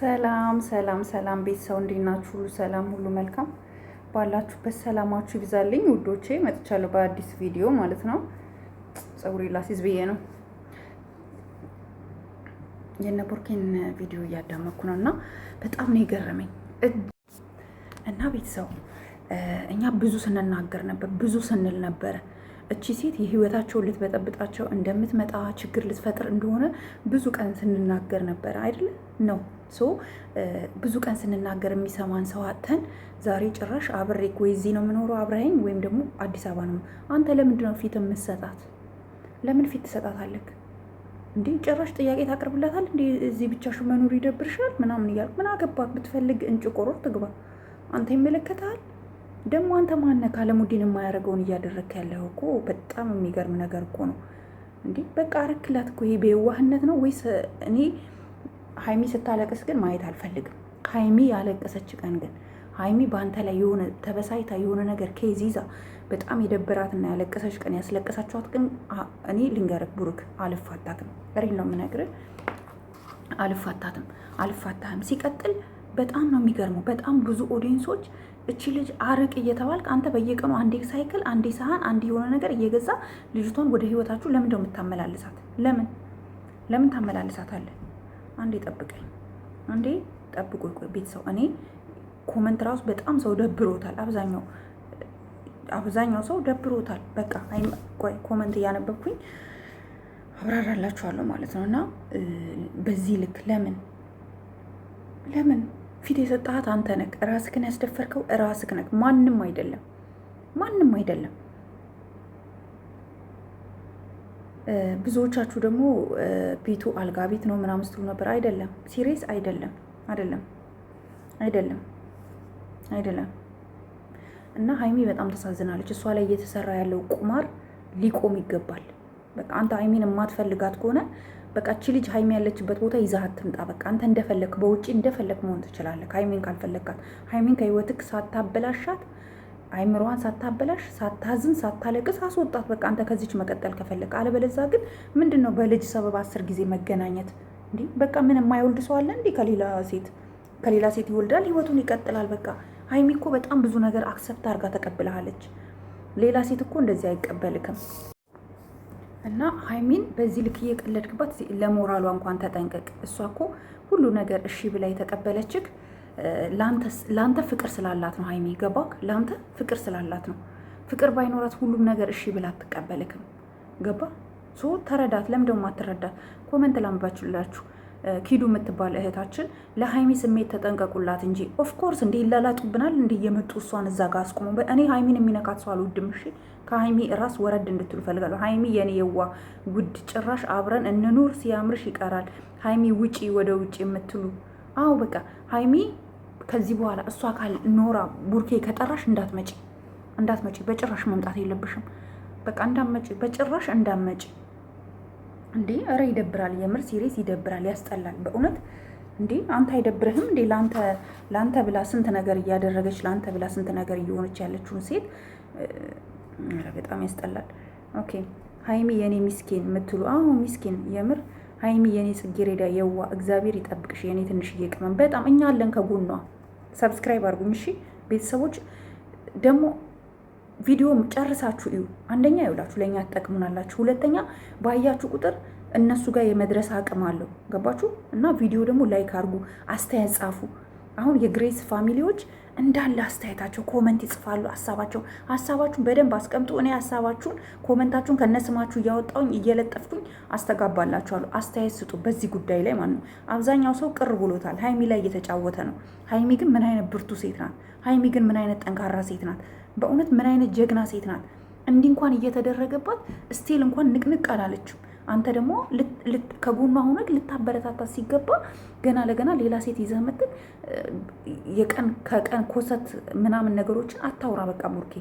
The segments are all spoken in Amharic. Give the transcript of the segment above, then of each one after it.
ሰላም ሰላም ሰላም ቤተሰብ እንዴት ናችሁ? ሁሉ ሰላም፣ ሁሉ መልካም ባላችሁበት ሰላማችሁ ይብዛልኝ ውዶቼ። መጥቻለሁ በአዲስ ቪዲዮ ማለት ነው። ፀጉሬ ላሲዝ ብዬ ነው የነ ቡርኬን ቪዲዮ እያዳመኩ ነው እና በጣም ነው የገረመኝ። እና ቤተሰብ እኛ ብዙ ስንናገር ነበር፣ ብዙ ስንል ነበረ። እቺ ሴት የህይወታቸውን ልትበጠብጣቸው እንደምትመጣ ችግር ልትፈጥር እንደሆነ ብዙ ቀን ስንናገር ነበር አይደለ? ነው ብዙ ቀን ስንናገር የሚሰማን ሰው አጥተን ዛሬ ጭራሽ አብሬክ ወይ እዚህ ነው የምኖረው አብረኸኝ ወይም ደግሞ አዲስ አበባ ነው። አንተ ለምንድን ነው ፊት የምትሰጣት? ለምን ፊት ትሰጣታለህ እንዴ? ጭራሽ ጥያቄ ታቀርብላታል እንዴ? እዚህ ብቻሽን መኖር ይደብርሻል ምናምን እያልኩ ምን አገባት? ብትፈልግ እንጭቆሮር ትግባ። አንተ ይመለከታል ደግሞ። አንተ ማነህ ካለሙዲን የማያደርገውን እያደረግክ ያለው እኮ በጣም የሚገርም ነገር እኮ ነው እንዴ። በቃ አረክላት እኮ። ይሄ በየዋህነት ነው ወይስ? እኔ ሀይሚ ስታለቅስ ግን ማየት አልፈልግም። ሀይሚ ያለቀሰች ቀን ግን ሀይሚ በአንተ ላይ የሆነ ተበሳይታ የሆነ ነገር ኬዝ ይዛ በጣም የደበራትና ያለቀሰች ቀን ያስለቀሳችኋት ግን እኔ ልንገርህ ቡሩክ፣ አልፋታትም። ሪል ነው የምነግርህ፣ አልፋታህም። ሲቀጥል በጣም ነው የሚገርመው። በጣም ብዙ ኦዲየንሶች እቺ ልጅ አርቅ እየተባልክ አንተ በየቀኑ አንዴ ሳይክል፣ አንዴ ሳህን፣ አንዴ የሆነ ነገር እየገዛ ልጅቷን ወደ ህይወታችሁ ለምን ነው የምታመላልሳት? ለምን ታመላልሳታለህ? አንዴ ጠብቀኝ፣ አንዴ ጠብቁ። ቆይ ቤተሰብ፣ እኔ ኮመንት ራሱ በጣም ሰው ደብሮታል። አብዛኛው ሰው ደብሮታል። በቃ ቆይ ኮመንት እያነበብኩኝ አብራራላችኋለሁ ማለት ነው። እና በዚህ ልክ ለምን ፊት የሰጣሃት አንተ ነህ። ራስህን ያስደፈርከው ራስህ ነህ፣ ማንም አይደለም። ብዙዎቻችሁ ደግሞ ቤቱ አልጋ ቤት ነው ምናምን ስትሉ ነበር። አይደለም፣ ሲሪየስ አይደለም። እና ሀይሚ በጣም ተሳዝናለች። እሷ ላይ እየተሰራ ያለው ቁማር ሊቆም ይገባል። በቃ አንተ ሀይሚን የማትፈልጋት ከሆነ በቃ እቺ ልጅ ሀይሚ ያለችበት ቦታ ይዛሃት ትምጣ። በቃ አንተ እንደፈለክ በውጪ እንደፈለክ መሆን ትችላለህ። ሀይሚን ካልፈለግካት፣ ሀይሚን ከህይወትክ ሳታበላሻት፣ አይምሮዋን ሳታበላሽ፣ ሳታዝን፣ ሳታለቅስ አስወጣት። በቃ አንተ ከዚች መቀጠል ከፈለግ። አለበለዛ ግን ምንድን ነው በልጅ ሰበብ 10 ጊዜ መገናኘት? እንዲህ በቃ ምን የማይወልድ ሰው አለ እንዲህ? ከሌላ ሴት ይወልዳል፣ ህይወቱን ይቀጥላል። በቃ ሀይሚ እኮ በጣም ብዙ ነገር አክሰፕት አድርጋ ተቀብላለች። ሌላ ሴት እኮ እንደዚህ አይቀበልክም። እና ሀይሚን በዚህ ልክ እየቀለድክባት፣ ለሞራሏ እንኳን ተጠንቀቅ። እሷ እኮ ሁሉ ነገር እሺ ብላ የተቀበለችክ ለአንተ ፍቅር ስላላት ነው። ሀይሚ ገባክ? ለአንተ ፍቅር ስላላት ነው። ፍቅር ባይኖራት ሁሉም ነገር እሺ ብላ አትቀበልክም። ገባ? ተረዳት። ለምን ደግሞ አትረዳት? ኮመንት ላምባችሁላችሁ። ኪዱ የምትባል እህታችን ለሀይሚ ስሜት ተጠንቀቁላት እንጂ ኦፍኮርስ እንዲህ ይላላጡብናል። እንዲህ እየመጡ እሷን እዛ ጋር አስቆሙ። እኔ ሀይሚን የሚነካት ሰው አልወድም። እሺ ከሀይሚ ራስ ወረድ እንድትሉ ፈልጋለሁ። ሀይሚ የኔ የዋ ውድ፣ ጭራሽ አብረን እንኑር ሲያምርሽ ይቀራል። ሀይሚ ውጪ ወደ ውጪ የምትሉ አዎ፣ በቃ ሀይሚ ከዚህ በኋላ እሷ ኖራ ቡርኬ ከጠራሽ እንዳትመጪ፣ በጭራሽ መምጣት የለብሽም። በቃ እንዳትመጪ፣ በጭራሽ እንዳትመጪ። እንዴ ኧረ ይደብራል። የምር ሲሪየስ ይደብራል፣ ያስጠላል በእውነት። እንዴ አንተ አይደብርህም እንዴ? ለአንተ ብላ ስንት ነገር እያደረገች፣ ለአንተ ብላ ስንት ነገር እየሆነች ያለችውን ሴት በጣም ያስጠላል። ኦኬ ሀይሚ የኔ ሚስኪን የምትሉ አዎ፣ ሚስኪን የምር ሀይሚ የኔ ጽጌረዳ የዋ፣ እግዚአብሔር ይጠብቅሽ የኔ ትንሽዬ ቅመም። በጣም እኛ አለን ከጎኗ። ሰብስክራይብ አድርጉኝ እሺ ቤተሰቦች። ደግሞ ቪዲዮ ጨርሳችሁ እዩ። አንደኛ ይውላችሁ ለእኛ ትጠቅሙናላችሁ፣ ሁለተኛ ባያችሁ ቁጥር እነሱ ጋር የመድረስ አቅም አለው። ገባችሁ? እና ቪዲዮ ደግሞ ላይክ አድርጉ፣ አስተያየት ጻፉ። አሁን የግሬስ ፋሚሊዎች እንዳለ አስተያየታቸው ኮመንት ይጽፋሉ። ሀሳባችሁን በደንብ አስቀምጡ። እኔ ሀሳባችሁን ኮመንታችሁን ከነስማችሁ እያወጣሁኝ እየለጠፍኩኝ አስተጋባላችኋለሁ። አስተያየት ስጡ በዚህ ጉዳይ ላይ ማለት ነው። አብዛኛው ሰው ቅር ብሎታል። ሀይሚ ላይ እየተጫወተ ነው። ሀይሚ ግን ምን አይነት ብርቱ ሴት ናት! ሀይሚ ግን ምን አይነት ጠንካራ ሴት ናት! በእውነት ምን አይነት ጀግና ሴት ናት! እንዲህ እንኳን እየተደረገባት ስቲል እንኳን ንቅንቅ አላለችም። አንተ ደግሞ ከጎኗ ሆነህ ልታበረታታት ሲገባ ገና ለገና ሌላ ሴት ይዘህ መጥተህ ከቀን ኮሰት ምናምን ነገሮችን አታውራ። በቃ ቡርኬ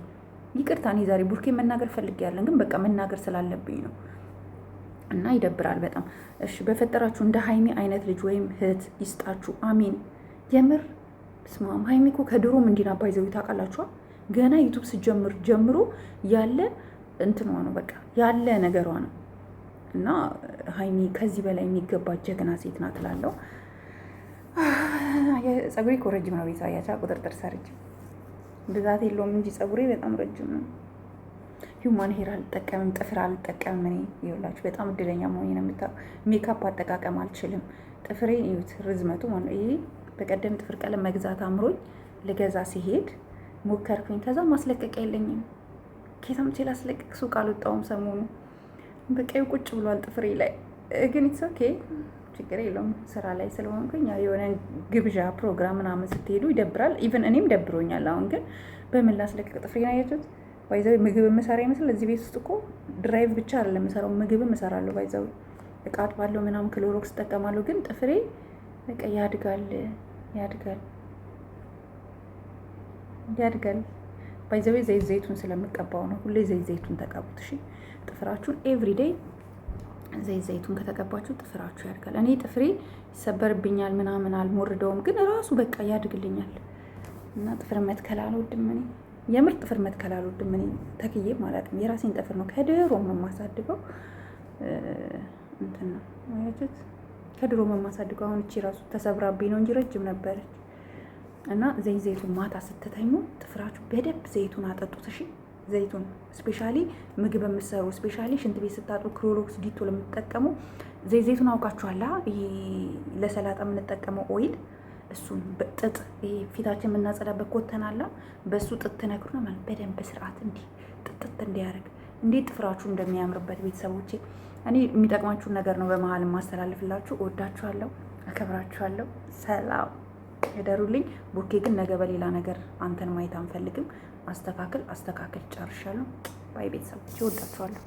ይቅርታ፣ እኔ ዛሬ ቡርኬ መናገር ፈልጌያለሁ፣ ግን በቃ መናገር ስላለብኝ ነው። እና ይደብራል በጣም። እሺ በፈጠራችሁ እንደ ሀይሚ አይነት ልጅ ወይም እህት ይስጣችሁ። አሜን። የምር ስማም፣ ሀይሚ እኮ ከድሮም እንዲና ባይዘው ታውቃላችኋል። ገና ዩቱብ ስጀምር ጀምሮ ያለ እንትኗ ነው፣ በቃ ያለ ነገሯ ነው። እና ሀይሚ ከዚህ በላይ የሚገባ ጀግና ሴት ናት እላለሁ። ፀጉሬ እኮ ረጅም ነው። ቤት አያቻ ቁጥርጥር ሰርጅ ብዛት የለውም እንጂ ፀጉሬ በጣም ረጅም ነው። ሂውማን ሄር አልጠቀምም፣ ጥፍር አልጠቀምም። እኔ ይኸውላችሁ በጣም እድለኛ መሆኔ ነው የምታው። ሜካፕ አጠቃቀም አልችልም። ጥፍሬ እዩት ርዝመቱ ማለት ይሄ። በቀደም ጥፍር ቀለም መግዛት አምሮኝ ልገዛ ሲሄድ ሞከርኩኝ። ከዛ ማስለቀቂያ የለኝም። ኬታም ቼ ላስለቅቅ ሱቅ አልወጣሁም ሰሞኑ። በቃ ቁጭ ብሏል ጥፍሬ ላይ። ግን ኢትስ ኦኬ ችግር የለውም። ስራ ላይ ስለሆንኩኝ የሆነ ግብዣ ፕሮግራም ምናምን ስትሄዱ ይደብራል። ኢቨን እኔም ደብሮኛል። አሁን ግን በምን ላስለቅቅ ጥፍሬን አያችሁት? ባይዘው ምግብ የምሰራ ይመስል እዚህ ቤት ውስጥ እኮ ድራይቭ ብቻ አይደለም የምሰራው፣ ምግብም እሰራለሁ። ባይዘው እቃ አጥባለሁ ምናምን፣ ክሎሮክስ እጠቀማለሁ። ግን ጥፍሬ በቃ ያድጋል ያድጋል ያድጋል። ባይዘው ዘይት ዘይቱን ስለምቀባው ነው። ሁሌ ዘይት ዘይቱን ተቀቡት እሺ። ጥፍራችሁን ኤቭሪዴይ ዘይት ዘይቱን ከተቀባችሁ ጥፍራችሁ ያድጋል። እኔ ጥፍሬ ይሰበርብኛል ምናምን አልሞርደውም፣ ግን ራሱ በቃ ያድግልኛል። እና ጥፍር መትከል አልወድም እኔ፣ የምር ጥፍር መትከል አልወድም እኔ። ተክዬም አላውቅም። የራሴን ጥፍር ነው ከድሮም ነው የማሳድገው። እንትን ነው ማለት ከድሮ ነው የማሳድገው። አሁን እቺ ራሱ ተሰብራብኝ ነው እንጂ ረጅም ነበረች። እና ዘይት ዘይቱን ማታ ስትተኙ ጥፍራችሁ በደንብ ዘይቱን አጠጡት እሺ። ዘይቱን ስፔሻሊ ምግብ የምትሰሩ ስፔሻሊ ሽንት ቤት ስታጥቡ ክሎሮክስ ዲቶ ለምትጠቀሙ ዘይቱን አውቃችኋላ። ይሄ ለሰላጣ የምንጠቀመው ኦይል እሱን ጥጥ ይሄ ፊታችን የምናጸዳበት ኮተናላ በእሱ ጥጥ ትነክሩና ማለት በደንብ በስርዓት እንዲህ ጥጥጥ እንዲያደርግ እንዴት ጥፍራችሁ እንደሚያምርበት ቤተሰቦቼ። እኔ የሚጠቅማችሁን ነገር ነው በመሀል የማስተላልፍላችሁ። እወዳችኋለሁ፣ አከብራችኋለሁ። ሰላም እደሩልኝ። ቡርኬ ግን ነገ በሌላ ነገር አንተን ማየት አንፈልግም። አስተካክል ጨርሻለሁ። ባይ ቤተሰቦቼ፣ እወዳችኋለሁ።